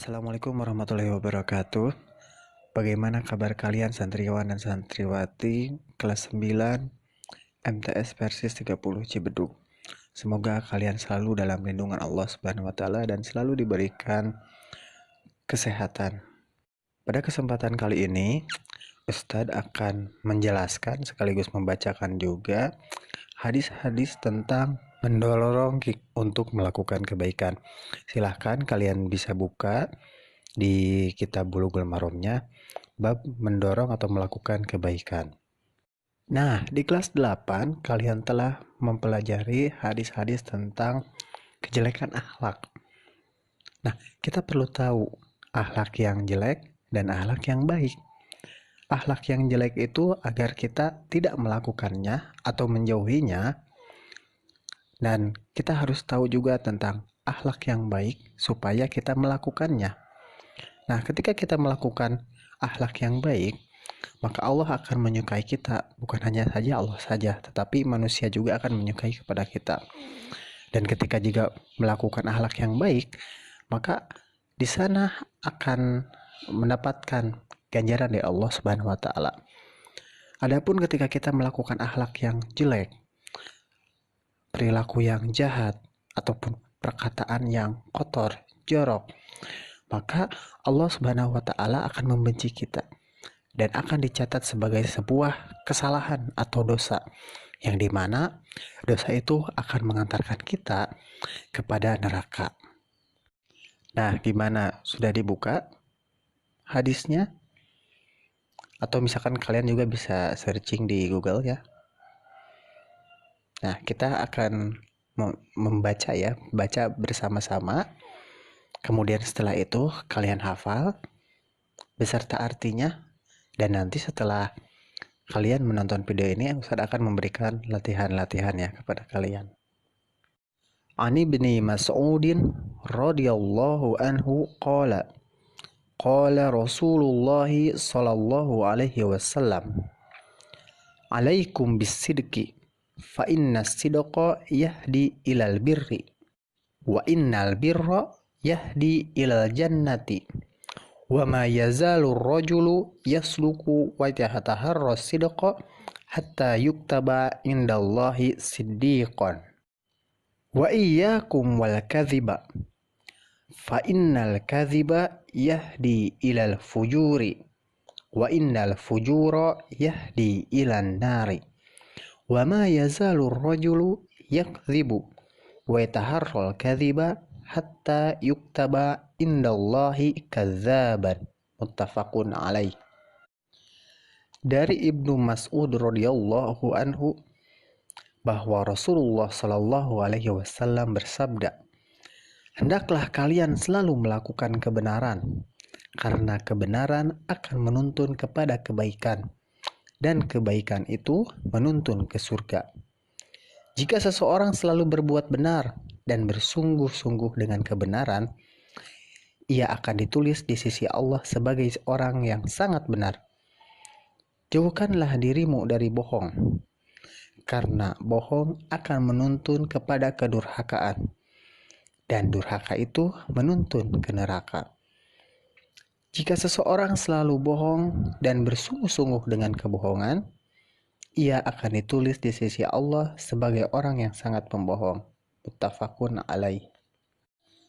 Assalamualaikum warahmatullahi wabarakatuh. Bagaimana kabar kalian santriwan dan santriwati kelas 9 MTS Persis 30 Cibeduk? Semoga kalian selalu dalam lindungan Allah Subhanahu wa taala dan selalu diberikan kesehatan. Pada kesempatan kali ini, Ustadz akan menjelaskan sekaligus membacakan juga hadis-hadis tentang mendorong untuk melakukan kebaikan. Silahkan kalian bisa buka di kitab Bulughul Maromnya bab mendorong atau melakukan kebaikan. Nah, di kelas 8 kalian telah mempelajari hadis-hadis tentang kejelekan akhlak. Nah, kita perlu tahu akhlak yang jelek dan akhlak yang baik. Akhlak yang jelek itu agar kita tidak melakukannya atau menjauhinya, dan kita harus tahu juga tentang akhlak yang baik supaya kita melakukannya. Nah, ketika kita melakukan akhlak yang baik, maka Allah akan menyukai kita. Bukan hanya saja Allah saja, tetapi manusia juga akan menyukai kepada kita. Dan ketika juga melakukan akhlak yang baik, maka di sana akan mendapatkan ganjaran dari Allah Subhanahu wa taala. Adapun ketika kita melakukan akhlak yang jelek, perilaku yang jahat, ataupun perkataan yang kotor, jorok, maka Allah Subhanahu wa taala akan membenci kita dan akan dicatat sebagai sebuah kesalahan atau dosa, yang dimana dosa itu akan mengantarkan kita kepada neraka. Nah, gimana? Sudah dibuka hadisnya? Atau misalkan kalian juga bisa searching di Google ya. Nah, kita akan membaca ya, baca bersama-sama. Kemudian setelah itu kalian hafal beserta artinya, dan nanti setelah kalian menonton video ini, Ustadz akan memberikan latihan-latihan ya kepada kalian. Ani bin Mas'udin radhiyallahu anhu qala Rasulullah sallallahu alaihi wasallam, alaikum bisidqi fa inna sidqa yahdi ilal birri wa innal birra yahdi ilal jannati wa ma yazalu rajulu yasluku wa yataharra sidqa hatta yuktaba indallahi siddiqan wa iyyakum wal kadhiba fa innal kadhiba yahdi ilal fujuri wa innal fujura yahdi ilan nari wa ma yazalu rajulu yakdhibu wa yataharral kadhiba hatta yuktaba indallahi kadzaban. Muttafaqun alaih. Dari Ibnu Mas'ud radhiyallahu anhu bahwa Rasulullah sallallahu alaihi wasallam bersabda, hendaklah kalian selalu melakukan kebenaran, karena kebenaran akan menuntun kepada kebaikan, dan kebaikan itu menuntun ke surga. Jika seseorang selalu berbuat benar dan bersungguh-sungguh dengan kebenaran, ia akan ditulis di sisi Allah sebagai orang yang sangat benar. Jauhkanlah dirimu dari bohong, karena bohong akan menuntun kepada kedurhakaan, dan durhaka itu menuntun ke neraka. Jika seseorang selalu bohong dan bersungguh-sungguh dengan kebohongan, ia akan ditulis di sisi Allah sebagai orang yang sangat pembohong. Muttafaqun alaih.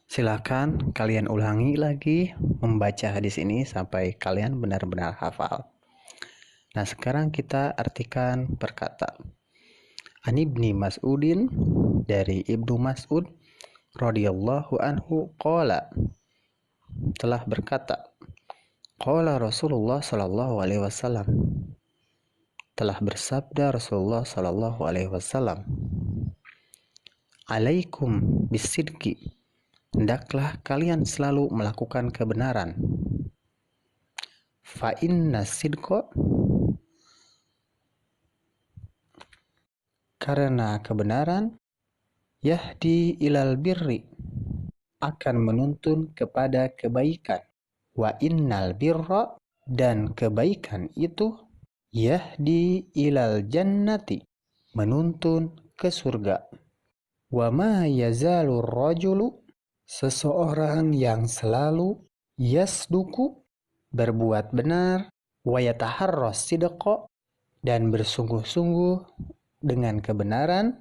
Silakan kalian ulangi lagi membaca hadis ini sampai kalian benar-benar hafal. Nah, sekarang kita artikan perkata. An Ibni Mas'udin, dari Ibnu Mas'ud radhiyallahu anhu qala, telah berkata, qala Rasulullah sallallahu alaihi wasallam, telah bersabda Rasulullah sallallahu alaihi wasallam, alaikum bisidqi, hendaklah kalian selalu melakukan kebenaran. Fa inna sidqa, karena kebenaran, yahdi ilal birri, akan menuntun kepada kebaikan. Wa innal birra, dan kebaikan itu, yahdi ilal jannati, menuntun ke surga. Wa ma yazalur rajulu, seseorang yang selalu yasduku, berbuat benar, wa yataharras sidqa, dan bersungguh-sungguh dengan kebenaran,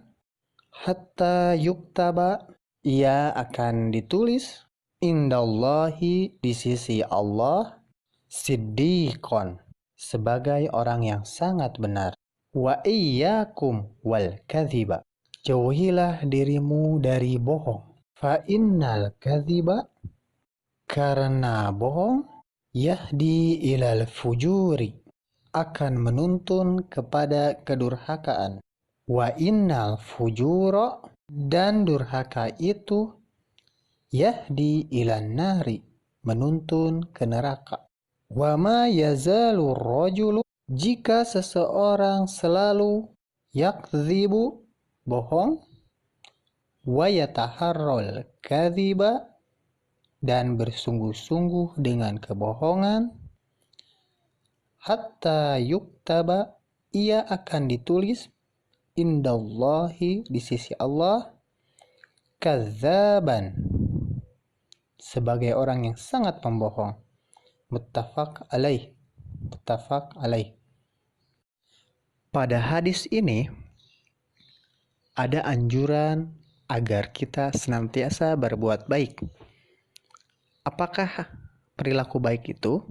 hatta yuktaba, ia akan ditulis indallahi, di sisi Allah, siddiqon, sebagai orang yang sangat benar. Wa iyyakum wal kadhiba, jauhilah dirimu dari bohong. Fa innal kadhiba, karena bohong, yahdi ilal fujuri, akan menuntun kepada kedurhakaan. Wa innal fujura, dan durhaka itu, yahdi ilan nari, menuntun ke neraka. Wa ma yazalu rajulu, jika seseorang selalu yakzibu, bohong, wa yataharral kadhiba, dan bersungguh-sungguh dengan kebohongan, hatta yuktaba, ia akan ditulis indallahi, di sisi Allah, kadzaban, sebagai orang yang sangat pembohong. Muttafaq alaih. Pada hadis ini ada anjuran agar kita senantiasa berbuat baik. Apakah perilaku baik itu?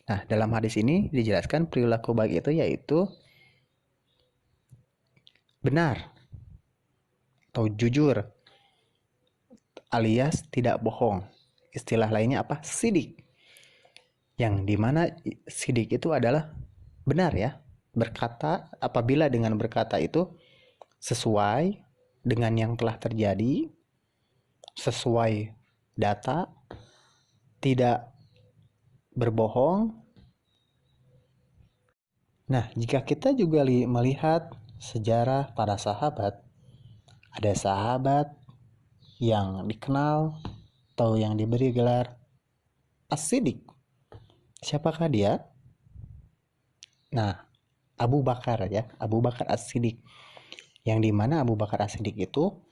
Nah, dalam hadis ini dijelaskan perilaku baik itu yaitu benar atau jujur, alias tidak bohong. Istilah lainnya apa? Sidik. Yang dimana sidik itu adalah benar ya. Berkata, apabila dengan berkata itu sesuai dengan yang telah terjadi, sesuai data, tidak berbohong. Nah, jika kita juga melihat sejarah para sahabat, ada sahabat yang dikenal atau yang diberi gelar As-Siddiq. Siapakah dia? Nah, Abu Bakar ya, Abu Bakar As-Siddiq. Yang dimana Abu Bakar As-Siddiq itu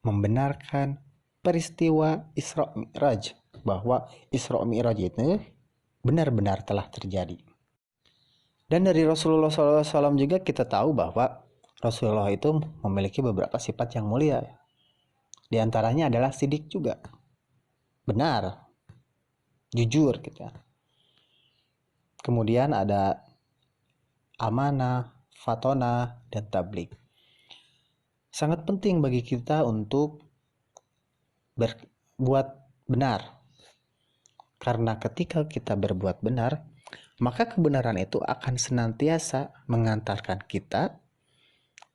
membenarkan peristiwa Isra Mi'raj, bahwa Isra Mi'raj itu benar-benar telah terjadi. Dan dari Rasulullah SAW juga kita tahu bahwa Rasulullah itu memiliki beberapa sifat yang mulia. Di antaranya adalah sidik juga. Benar, jujur gitu ya. Kemudian ada amanah, fatonah, dan tablik. Sangat penting bagi kita untuk berbuat benar. Karena ketika kita berbuat benar, maka kebenaran itu akan senantiasa mengantarkan kita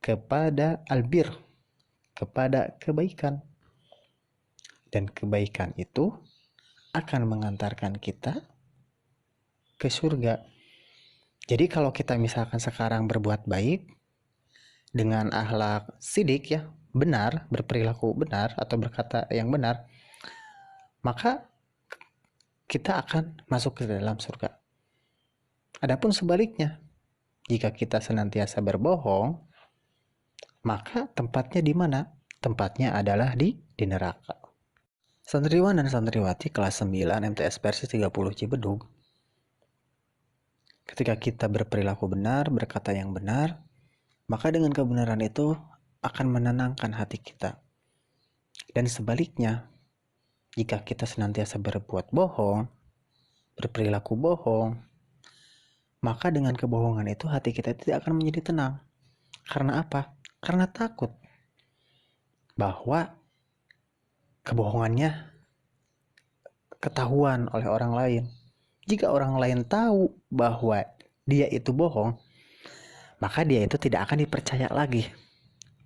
kepada albir, kepada kebaikan. Dan kebaikan itu akan mengantarkan kita ke surga. Jadi kalau kita misalkan sekarang berbuat baik dengan akhlak sidik ya, benar, berperilaku benar atau berkata yang benar, maka kita akan masuk ke dalam surga. Adapun sebaliknya, jika kita senantiasa berbohong, maka tempatnya di mana? Tempatnya adalah di neraka. Santriwan dan santriwati kelas 9 MTS Persis 30 Cibedug, ketika kita berperilaku benar, berkata yang benar, maka dengan kebenaran itu akan menenangkan hati kita. Dan sebaliknya, jika kita senantiasa berbuat bohong, berperilaku bohong, maka dengan kebohongan itu hati kita tidak akan menjadi tenang. Karena apa? Karena takut bahwa kebohongannya ketahuan oleh orang lain. Jika orang lain tahu bahwa dia itu bohong, maka dia itu tidak akan dipercaya lagi.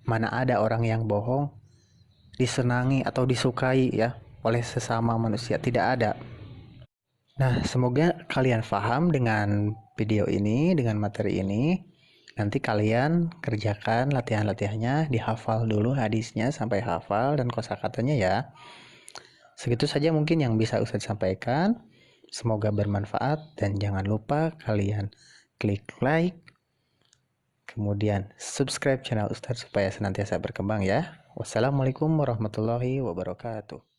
Mana ada orang yang bohong disenangi atau disukai ya oleh sesama manusia, tidak ada. Nah, semoga kalian paham dengan video ini, dengan materi ini. Nanti kalian kerjakan latihan-latihannya, dihafal dulu hadisnya sampai hafal dan kosakatanya ya. Segitu saja mungkin yang bisa Ustadz sampaikan. Semoga bermanfaat dan jangan lupa kalian klik like, kemudian subscribe channel Ustadz supaya senantiasa berkembang ya. Wassalamualaikum warahmatullahi wabarakatuh.